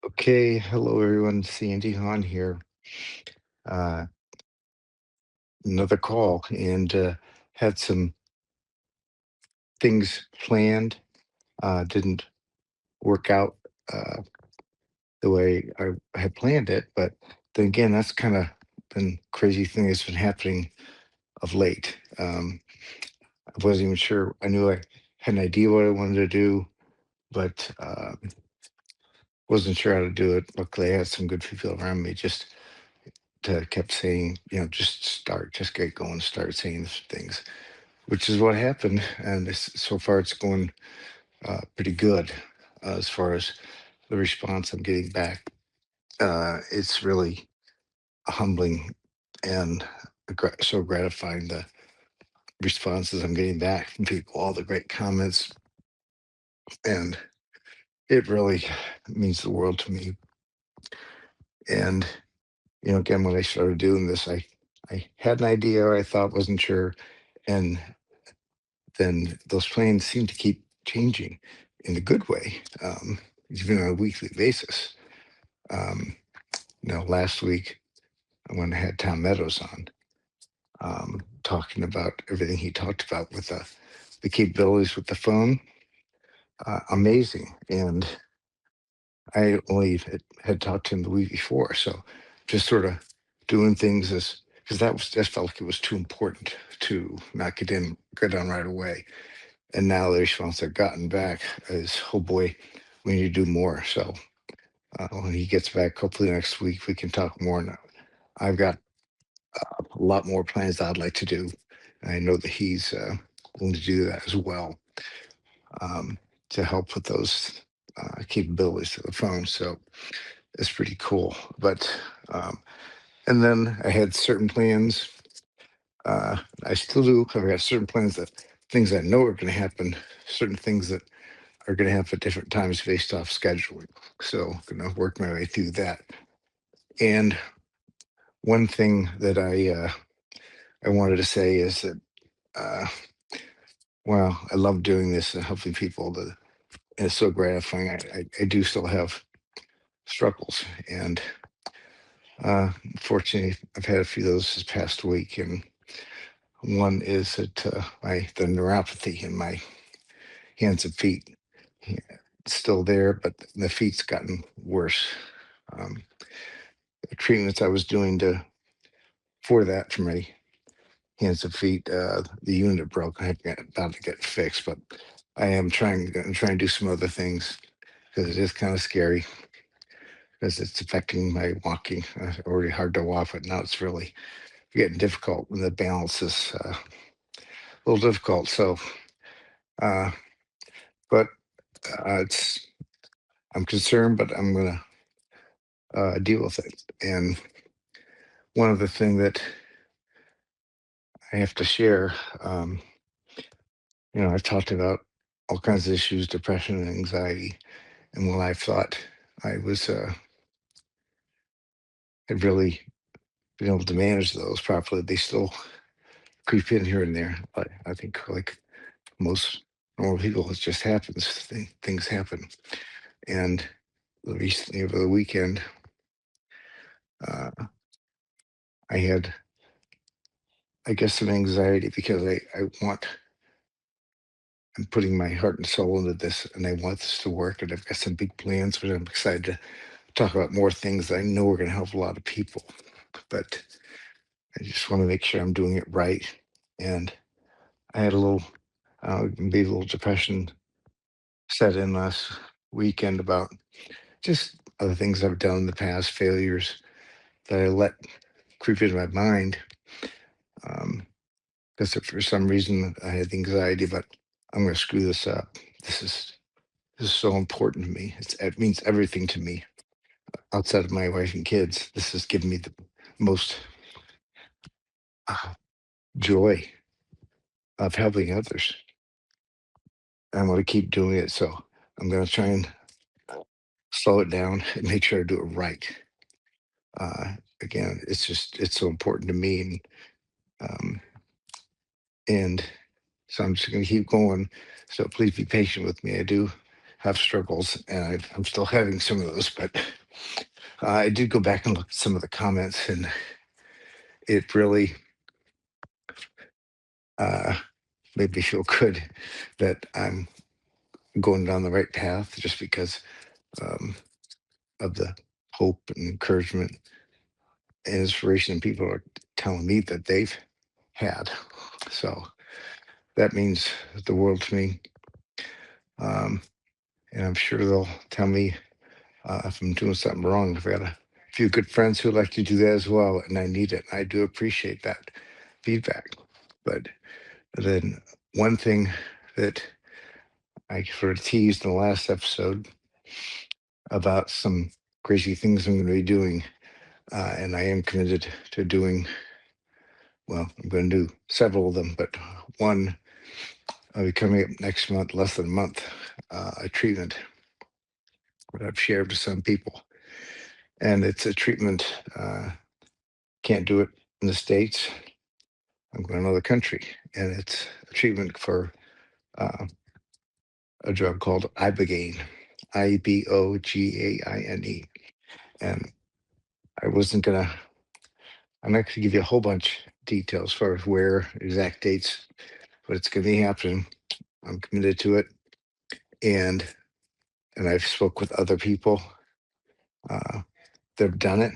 Okay, hello everyone. Sandy Hahn here. Uh, Another call and had some things planned. Didn't work out uh, the way I had planned it, but then again, that's kind of been crazy thing that's been happening of late. I wasn't even sure. I knew I had an idea what I wanted to do, but wasn't sure how to do it. Luckily, I had some good people around me. Just kept saying, just start, just get going, start saying things, which is what happened. And so far, it's going pretty good as far as the response I'm getting back. It's really humbling and so gratifying the responses I'm getting back from people, all the great comments, and it really means the world to me. And again, when I started doing this, I had an idea I thought wasn't sure, and then those plans seem to keep changing in a good way, even on a weekly basis. Um, Last week when I had Tom Meadows on, talking about everything he talked about with the capabilities with the phone, amazing. And I only had talked to him the week before, so just sort of doing things as because that was just felt like it was too important to not get on right away. And now the response I've gotten back is, oh boy, we need to do more. So when he gets back, hopefully next week, we can talk more. Now, I've got a lot more plans I'd like to do. And I know that he's willing to do that as well, um, to help with those capabilities of the phone. So it's pretty cool. But and then I had certain plans. I still do. I've got certain plans that things I know are going to happen, certain things that are going to happen at different times based off scheduling. So I'm going to work my way through that. And one thing that I wanted to say is that uh, well, I love doing this and helping people. And it's so gratifying. I do still have struggles, and unfortunately, I've had a few of those this past week. And one is that the neuropathy in my hands and feet. Yeah, it's still there, but the feet's gotten worse. Um, the treatments I was doing for that for my hands and feet, the unit broke. About to get fixed, but I am trying to do some other things because it is kind of scary because it's affecting my walking. Already hard to walk, but now it's really getting difficult when the balance is a little difficult. So, uh, but it's I'm concerned, but I'm gonna deal with it. And one other thing that I have to share, um, I've talked about all kinds of issues, depression and anxiety, and while I thought I was had really been able to manage those properly, they still creep in here and there. But I think like most normal people, it just happens. Things happen. And recently over the weekend, uh, I had, I guess, some anxiety because I'm putting my heart and soul into this and I want this to work. And I've got some big plans, but I'm excited to talk about more things that I know are going to help a lot of people. But I just want to make sure I'm doing it right. And I had maybe a little depression set in last weekend about just other things I've done in the past, failures that I let creep into my mind. Um, because for some reason I had anxiety, but I'm going to screw this up. This is this is so important to me. It means everything to me outside of my wife and kids. This has given me the most uh, joy of helping others. I'm going to keep doing it. So I'm going to try and slow it down and make sure I do it right. Again, it's so important to me. Um, and so I'm just going to keep going. So please be patient with me. I do have struggles, and I'm still having some of those. But I did go back and look at some of the comments, and it really made me feel good that I'm going down the right path, just because um, of the hope and encouragement and inspiration people are telling me that they've had. So that means the world to me. Um, and I'm sure they'll tell me if I'm doing something wrong. I've got a few good friends who like to do that as well, and I need it. I do appreciate that feedback. But then one thing that I sort of teased in the last episode about some crazy things I'm going to be doing, and I am committed to doing. Well, I'm going to do several of them, but one will be coming up next month, less than a month, a treatment that I've shared with some people. And it's a treatment, can't do it in the States. I'm going to another country. And it's a treatment for a drug called Ibogaine, Ibogaine. And I wasn't going to, I'm not going to give you a whole bunch of details for where, exact dates, but it's going to be happening. I'm committed to it. And I've spoke with other people that have done it.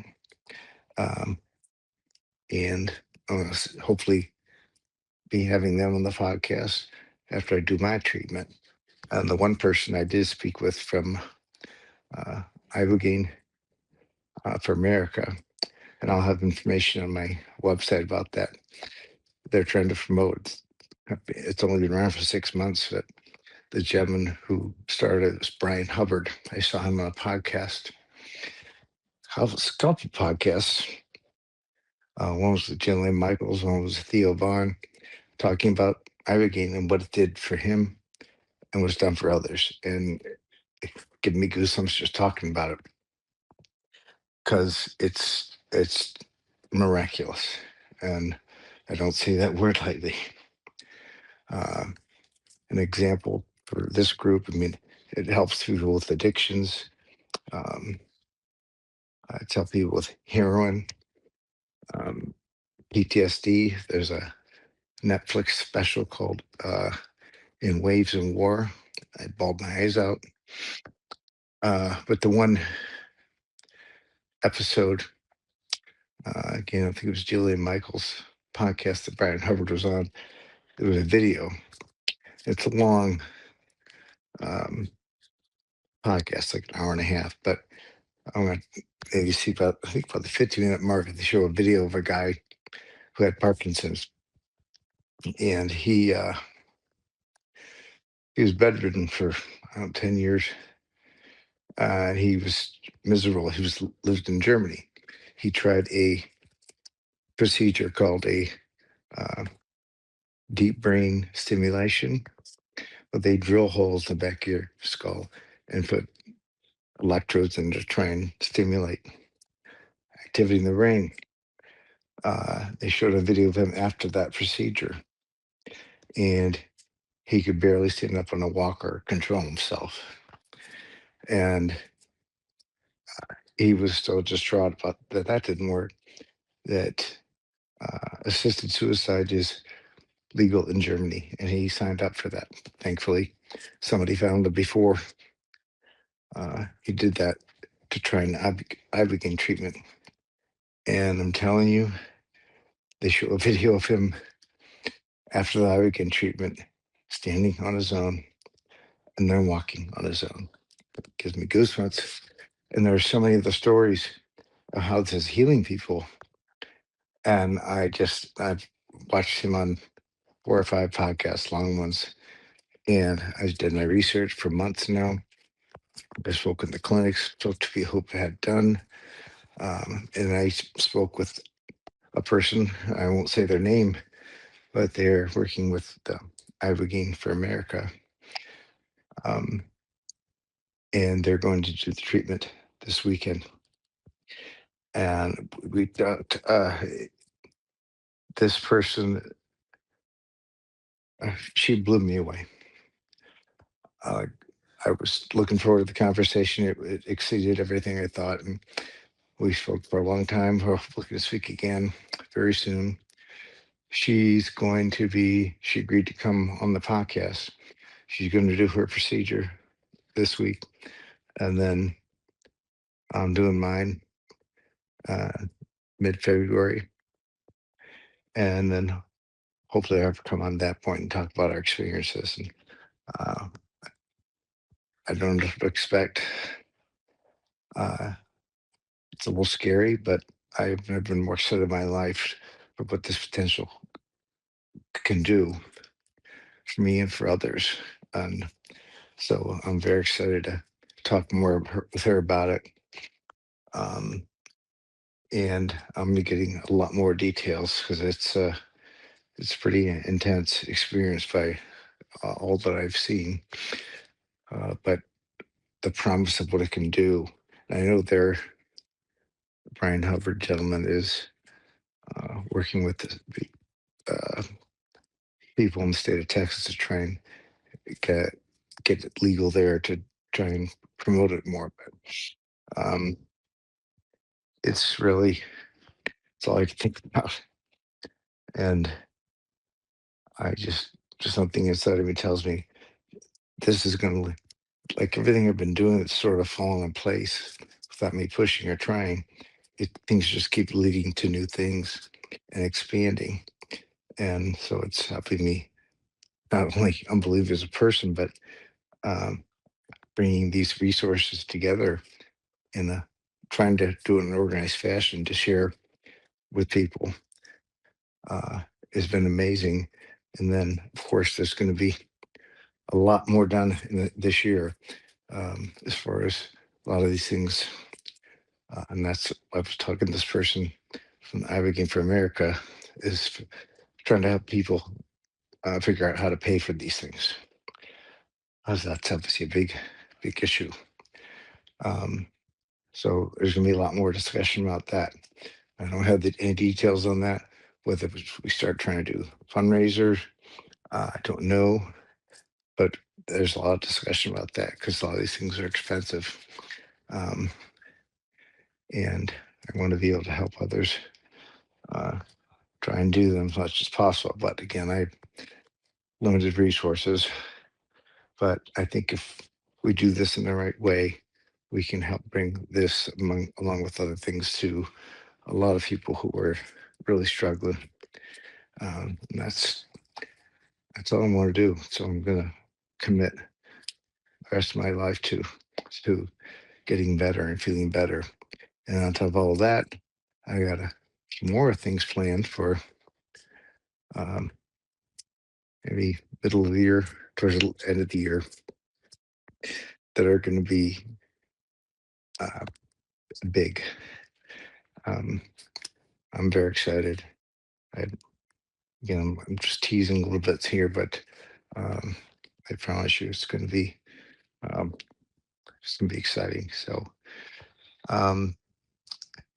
And I'm going to hopefully be having them on the podcast after I do my treatment. And the one person I did speak with from Ibogaine for America, and I'll have information on my website about that. They're trying to promote. It's only been around for 6 months, but the gentleman who started it was Brian Hubbard. I saw him on a podcast. A couple podcasts. One was with Jillian Michaels, one was Theo Vaughn, talking about Ibogaine and what it did for him and what it's done for others. And it gave me goosebumps just talking about it, because it's miraculous, and I don't say that word lightly. Uh, an example for this group, I mean, it helps people with addictions. I tell people with heroin, PTSD. There's a Netflix special called In Waves and War. I bawled my eyes out. But the one episode, again, I think it was Jillian Michaels' podcast that Brian Hubbard was on. There was a video. It's a long podcast, like an hour and a half, but I'm going to maybe see about, I think about the 50-minute mark. They show a video of a guy who had Parkinson's, and he was bedridden for 10 years. He was miserable. He was lived in Germany. He tried a procedure called a uh, deep brain stimulation, but they drill holes in the back of your skull and put electrodes in to try and stimulate activity in the brain. They showed a video of him after that procedure, and he could barely stand up on a walker, control himself. And he was so distraught about that that didn't work, that assisted suicide is legal in Germany, and he signed up for that. Thankfully, somebody found him before he did that to try and ibogaine treatment. And I'm telling you, they show a video of him after the ibogaine treatment, standing on his own and then walking on his own. It gives me goosebumps. And there are so many of the stories of how this is healing people. And I've watched him on 4 or 5 podcasts, long ones. And I did my research for months now. I spoke in the clinics, spoke to people who had done. And I spoke with a person, I won't say their name, but they're working with the Ibogaine for America. And they're going to do the treatment this weekend. And we got this person, she blew me away. I was looking forward to the conversation. It exceeded everything I thought, and we spoke for a long time. We're looking to speak again very soon. She agreed to come on the podcast. She's going to do her procedure this week, and then I'm doing mine uh, mid-February, and then hopefully I'll have to come on that point and talk about our experiences. And uh, I don't know what to expect. It's a little scary, but I've never been more excited in my life for what this potential can do for me and for others. And so I'm very excited to talk more with her about it. Um, and I'm gonna be getting a lot more details because it's pretty intense experience by all that I've seen. But the promise of what it can do, and I know Brian Hubbard gentleman is working with the people in the state of Texas to try and get it legal there to try and promote it more. But it's really it's all I can think about, and I just something inside of me tells me this is going to, like everything I've been doing, it's sort of fallen in place without me pushing or trying. Things just keep leading to new things and expanding, and so it's helping me not only unbelieve as a person, but um, bringing these resources together in a trying to do it in an organized fashion to share with people uh, has been amazing. And then, of course, there's going to be a lot more done this year as far as a lot of these things. And that's, I was talking to this person from Advocating for America, is trying to help people figure out how to pay for these things. Because that's obviously a big issue. So there's going to be a lot more discussion about that. I don't have any details on that. Whether we start trying to do fundraisers, I don't know, but there's a lot of discussion about that because a lot of these things are expensive, um, and I want to be able to help others try and do them as much as possible. But again, I have limited resources, but I think if we do this in the right way, we can help bring this along with other things to a lot of people who are really struggling. And that's all I want to do. So I'm going to commit the rest of my life to getting better and feeling better. And on top of all that, I got more things planned for um, maybe middle of the year, towards the end of the year, that are going to be uh, big. I'm very excited. I, Again, I'm just teasing a little bit here, but um, I promise you, um, it's going to be exciting. So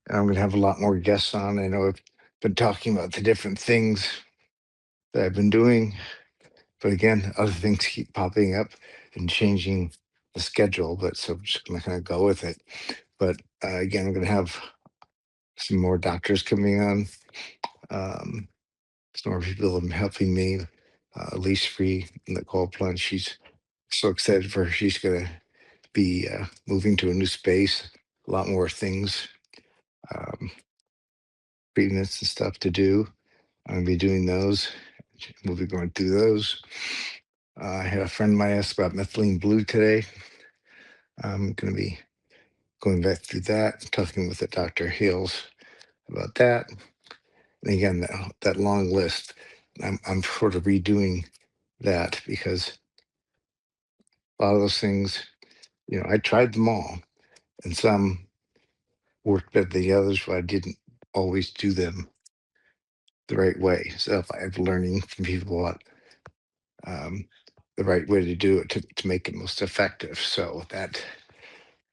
and I'm going to have a lot more guests on. I know I've been talking about the different things that I've been doing, but again, other things keep popping up and changing the schedule. But so I'm just going to kind of go with it. But again, I'm going to have some more doctors coming on, some more people helping me. Elise Free, Nicole Blunt, she's so excited for her. She's going to be moving to a new space, a lot more things, um, treatments and stuff to do. I'm going to be doing those. We'll be going through those. I had a friend of mine ask about methylene blue today. I'm going to be going back through that, talking with the Dr. Hales about that. And again, that long list, I'm sort of redoing that because a lot of those things, I tried them all, and some worked better than the others, but I didn't always do them the right way. So if I'm learning from people what the right way to do it to make it most effective. So that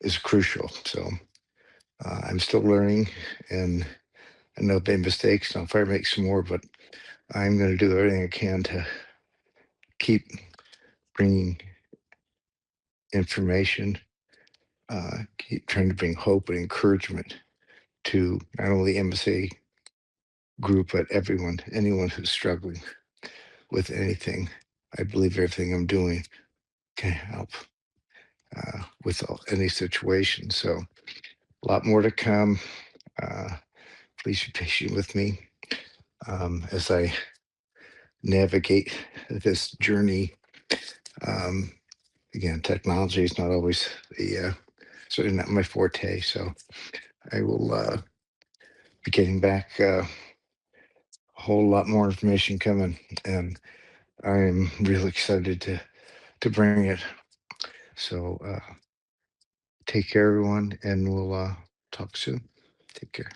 is crucial. So I'm still learning, and I know I've made mistakes, and I'll probably make some more, but I'm going to do everything I can to keep bringing information, keep trying to bring hope and encouragement to not only MSA group, but anyone who's struggling with anything. I believe everything I'm doing can help with any situation. So a lot more to come. Uh, please be patient with me as I navigate this journey. Um, Again, technology is not always certainly not my forte. So I will be getting back a whole lot more information coming, and I am really excited to bring it. So take care, everyone, and we'll talk soon. Take care.